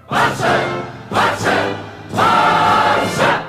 Barça! Barça! Barça!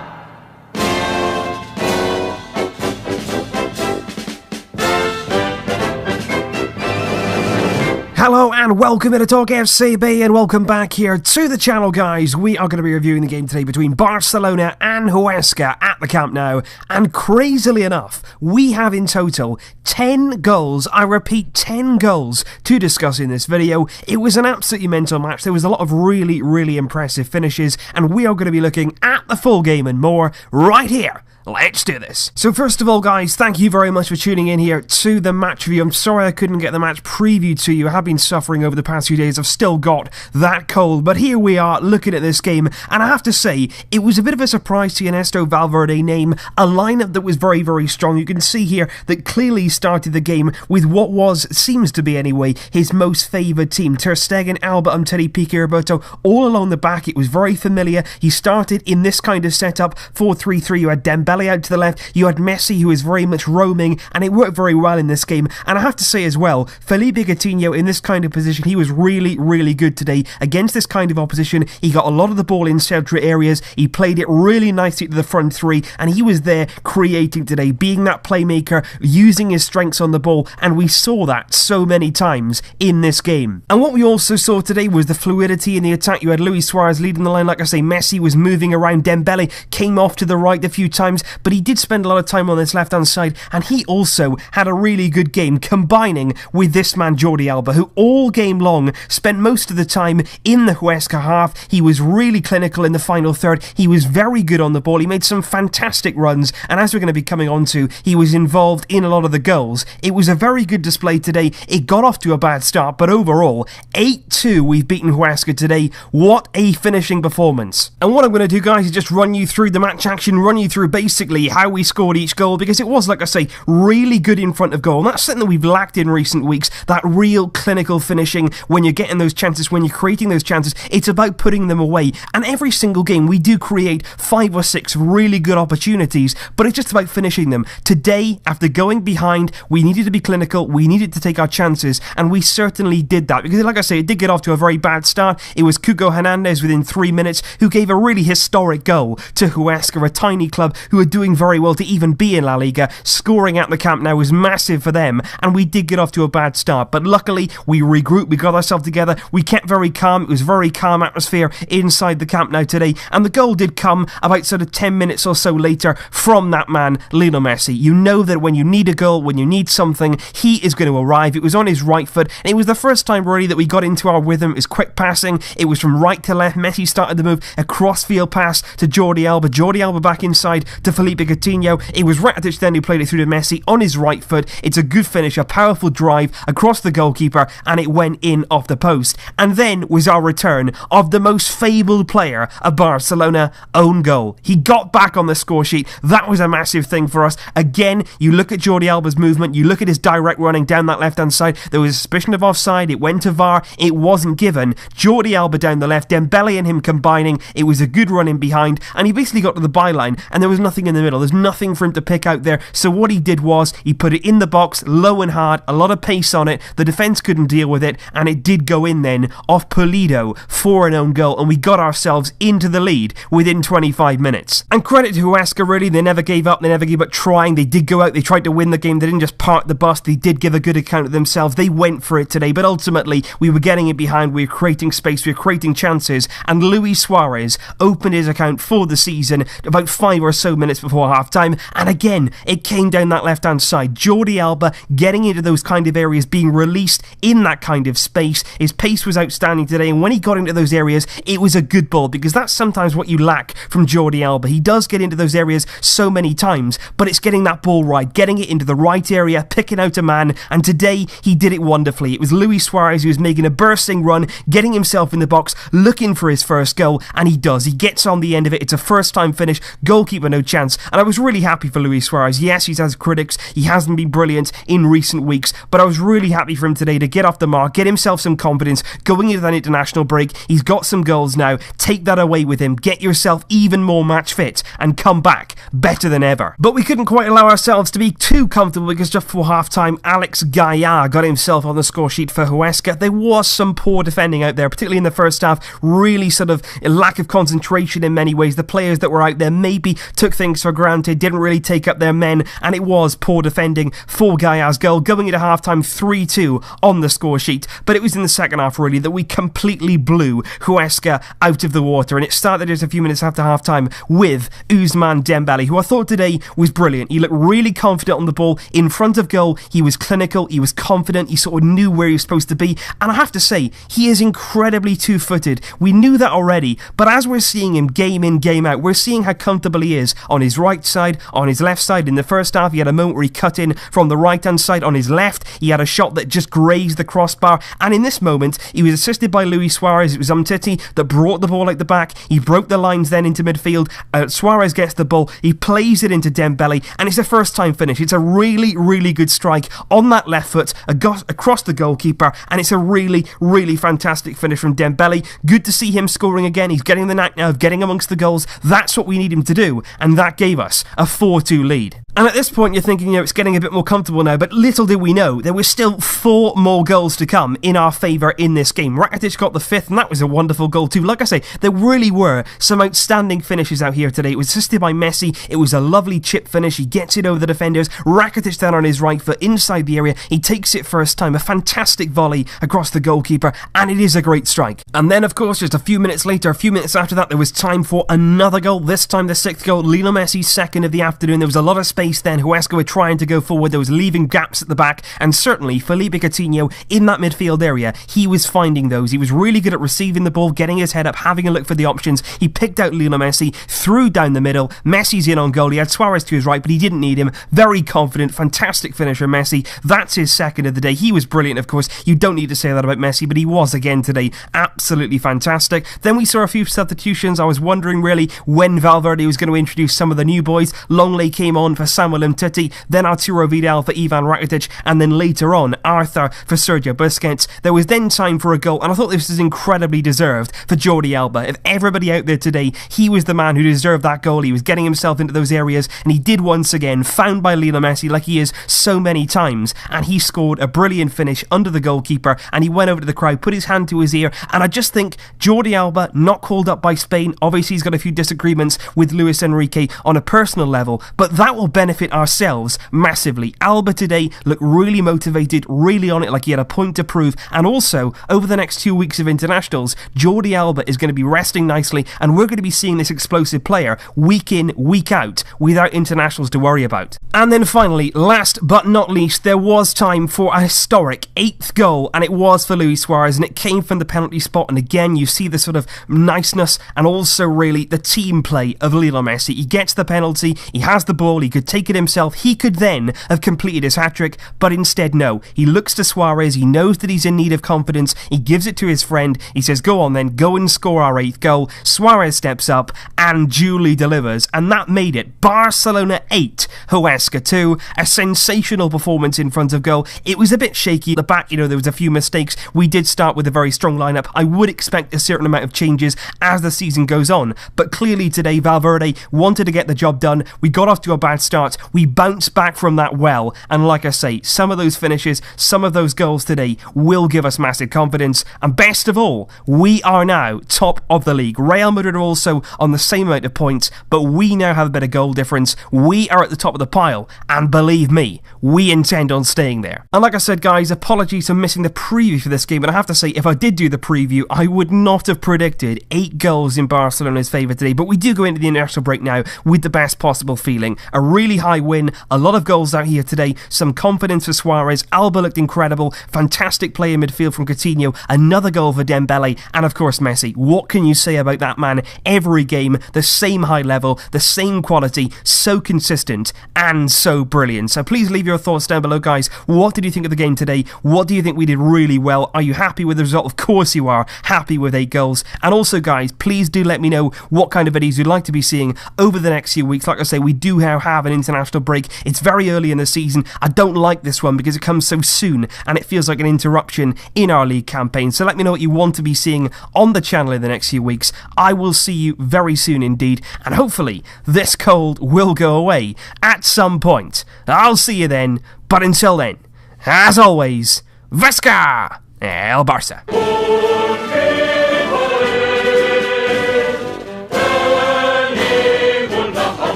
Hello and welcome to Talk FCB and welcome back here to the channel, guys. We are going to be reviewing the game today between Barcelona and Huesca at the Camp Nou, and crazily enough, we have in total 10 goals, I repeat 10 goals, to discuss in this video. It was an absolutely mental match. There was a lot of really impressive finishes, and we are going to be looking at the full game and more right here. Let's do this. So first of all, guys, thank you very much for tuning in here to the match review. I'm sorry I couldn't get the match preview to you. I have been suffering over the past few days. I've still got that cold. But here we are looking at this game. And I have to say, it was a bit of a surprise to Ernesto Valverde name. A lineup that was very strong. You can see here that clearly started the game with what seems to be anyway, his most favoured team. Ter Stegen, Alba, Umtiti, Piqué, Roberto, all along the back. It was very familiar. He started in this kind of setup, 4-3-3. You had Dembele out to the left, you had Messi, who is very much roaming, and it worked very well in this game. And I have to say as well, Felipe Coutinho in this kind of position, he was really good today against this kind of opposition. He got a lot of the ball in central areas, he played it really nicely to the front three, and he was there creating today, being that playmaker, using his strengths on the ball, and we saw that so many times in this game. And what we also saw today was the fluidity in the attack. You had Luis Suarez leading the line, like I say, Messi was moving around, Dembele came off to the right a few times, but he did spend a lot of time on this left-hand side, and he also had a really good game, combining with this man Jordi Alba, who all game long spent most of the time in the Huesca half. He was really clinical in the final third. He was very good on the ball. He made some fantastic runs, and as we're going to be coming on to, he was involved in a lot of the goals. It was a very good display today. It got off to a bad start, but overall, 8-2 we've beaten Huesca today. What a finishing performance. And what I'm going to do, guys, is just run you through the match action, run you through basically how we scored each goal, because it was, like I say, really good in front of goal, and that's something that we've lacked in recent weeks, that real clinical finishing. When you're getting those chances, when you're creating those chances, it's about putting them away, and every single game we do create 5 or 6 really good opportunities, but it's just about finishing them. Today, after going behind, we needed to be clinical, we needed to take our chances, and we certainly did that, because like I say, it did get off to a very bad start. It was Cuco Hernandez within 3 minutes who gave a really historic goal to Huesca, a tiny club who are doing very well to even be in La Liga. Scoring at the Camp Nou was massive for them, and we did get off to a bad start, but luckily we regrouped, we got ourselves together, we kept very calm. It was very calm atmosphere inside the Camp Nou today, and the goal did come about sort of 10 minutes or so later from that man Lionel Messi. You know that when you need a goal, when you need something, he is going to arrive. It was on his right foot, and it was the first time really that we got into our rhythm. It was quick passing, it was from right to left. Messi started the move, a cross-field pass to Jordi Alba back inside to Felipe Coutinho. It was Rakitic then who played it through to Messi on his right foot. It's a good finish, a powerful drive across the goalkeeper, and it went in off the post. And then was our return of the most fabled player of Barcelona, own goal. He got back on the score sheet. That was a massive thing for us. Again, you look at Jordi Alba's movement, you look at his direct running down that left-hand side. There was a suspicion of offside. It went to VAR. It wasn't given. Jordi Alba down the left, Dembele and him combining. It was a good run in behind, and he basically got to the byline, and there was nothing in the middle. There's nothing for him to pick out there. So what he did was he put it in the box, low and hard, a lot of pace on it. The defence couldn't deal with it, and it did go in then off Pulido for an own goal, and we got ourselves into the lead within 25 minutes. And credit to Huesca, really. They never gave up. They never gave up trying. They did go out. They tried to win the game. They didn't just park the bus. They did give a good account of themselves. They went for it today, but ultimately we were getting it behind. We were creating space. We were creating chances, and Luis Suarez opened his account for the season about 5 or so minutes before half-time, and again, it came down that left-hand side. Jordi Alba getting into those kind of areas, being released in that kind of space. His pace was outstanding today, and when he got into those areas, it was a good ball, because that's sometimes what you lack from Jordi Alba. He does get into those areas so many times, but it's getting that ball right, getting it into the right area, picking out a man, and today he did it wonderfully. It was Luis Suarez who was making a bursting run, getting himself in the box, looking for his first goal, and he does. He gets on the end of it. It's a first-time finish. Goalkeeper no chance. chance. And I was really happy for Luis Suarez. Yes, he's had critics. He hasn't been brilliant in recent weeks, but I was really happy for him today to get off the mark, get himself some confidence going into that international break. He's got some goals now. Take that away with him. Get yourself even more match fit and come back better than ever. But we couldn't quite allow ourselves to be too comfortable because just before half-time, Alex Gaia got himself on the score sheet for Huesca. There was some poor defending out there, particularly in the first half. Really sort of a lack of concentration in many ways. The players that were out there maybe took things for granted, didn't really take up their men, and it was poor defending for Gaia's goal, going into half-time 3-2 on the score sheet. But it was in the second half, really, that we completely blew Huesca out of the water, and it started just a few minutes after half-time with Ousmane Dembele, who I thought today was brilliant. He looked really confident on the ball in front of goal. He was clinical, he was confident, he sort of knew where he was supposed to be, and I have to say, he is incredibly two-footed. We knew that already, but as we're seeing him game in, game out, we're seeing how comfortable he is on his right side, on his left side. In the first half, he had a moment where he cut in from the right-hand side on his left. He had a shot that just grazed the crossbar, and in this moment, he was assisted by Luis Suarez. It was Umtiti that brought the ball out the back. He broke the lines then into midfield. Suarez gets the ball. He plays it into Dembele, and it's a first-time finish. It's a really, really good strike on that left foot across the goalkeeper, and it's a really, really fantastic finish from Dembele. Good to see him scoring again. He's getting the knack now of getting amongst the goals. That's what we need him to do, and that gave us a 4-2 lead. And at this point, you're thinking, it's getting a bit more comfortable now, but little did we know, there were still 4 more goals to come in our favour in this game. Rakitic got the 5th, and that was a wonderful goal too. Like I say, there really were some outstanding finishes out here today. It was assisted by Messi. It was a lovely chip finish. He gets it over the defenders. Rakitic down on his right foot inside the area. He takes it first time. A fantastic volley across the goalkeeper, and it is a great strike. And then, of course, just a few minutes later, a few minutes after that, there was time for another goal. This time, the 6th goal. Lionel Messi's 2nd of the afternoon. There was a lot of space then. Huesca were trying to go forward. There was leaving gaps at the back, and certainly Felipe Coutinho in that midfield area, he was finding those. He was really good at receiving the ball, getting his head up, having a look for the options. He picked out Lionel Messi, threw down the middle. Messi's in on goal. He had Suarez to his right, but he didn't need him. Very confident, fantastic finisher, Messi. That's his 2nd of the day. He was brilliant, of course. You don't need to say that about Messi, but he was again today. Absolutely fantastic. Then we saw a few substitutions. I was wondering really when Valverde was going to introduce some of the new boys. Longley came on for Samuel Umtiti, then Arturo Vidal for Ivan Rakitic, and then later on Arthur for Sergio Busquets. There was then time for a goal, and I thought this was incredibly deserved for Jordi Alba. If everybody out there today, he was the man who deserved that goal. He was getting himself into those areas, and he did once again, found by Lionel Messi like he is so many times, and he scored a brilliant finish under the goalkeeper, and he went over to the crowd, put his hand to his ear, and I just think Jordi Alba, not called up by Spain. Obviously he's got a few disagreements with Luis Enrique on a personal level, but that will benefit ourselves massively. Alba today looked really motivated, really on it, like he had a point to prove, and also over the next 2 weeks of internationals, Jordi Alba is going to be resting nicely, and we're going to be seeing this explosive player week in, week out, without internationals to worry about. And then finally, last but not least, there was time for a historic 8th goal, and it was for Luis Suarez, and it came from the penalty spot. And again, you see the sort of niceness and also really the team play of Lionel Messi. He gets the penalty, he has the ball, he could take it himself, he could then have completed his hat-trick, but instead no. He looks to Suarez, he knows that he's in need of confidence, he gives it to his friend, he says, go on then, go and score our 8th goal. Suarez steps up and duly delivers, and that made it Barcelona 8, Huesca 2. A sensational performance in front of goal. It was a bit shaky at the back, there was a few mistakes. We did start with a very strong lineup. I would expect a certain amount of changes as the season goes on, but clearly today Valverde wanted to get the job done. We got off to a bad start, we bounced back from that well, and like I say, some of those finishes, some of those goals today will give us massive confidence, and best of all, we are now top of the league. Real Madrid are also on the same amount of points, but we now have a bit of goal difference. We are at the top of the pile, and believe me, we intend on staying there. And like I said, guys, apologies for missing the preview for this game, but I have to say, if I did do the preview, I would not have predicted 8 goals in Barcelona's favour today, but we do go into the international break now with the best possible feeling. A really really high win, a lot of goals out here today, some confidence for Suarez, Alba looked incredible, fantastic play in midfield from Coutinho, another goal for Dembele, and of course Messi. What can you say about that man? Every game, the same high level, the same quality, so consistent and so brilliant. So please leave your thoughts down below, guys. What did you think of the game today? What do you think we did really well? Are you happy with the result? Of course you are. Happy with 8 goals. And also, guys, please do let me know what kind of videos you'd like to be seeing over the next few weeks. Like I say, we do have an international break. It's very early in the season. I don't like this one because it comes so soon and it feels like an interruption in our league campaign. So let me know what you want to be seeing on the channel in the next few weeks. I will see you very soon indeed, and hopefully this cold will go away at some point. I'll see you then, but until then, as always, Huesca, el Barça.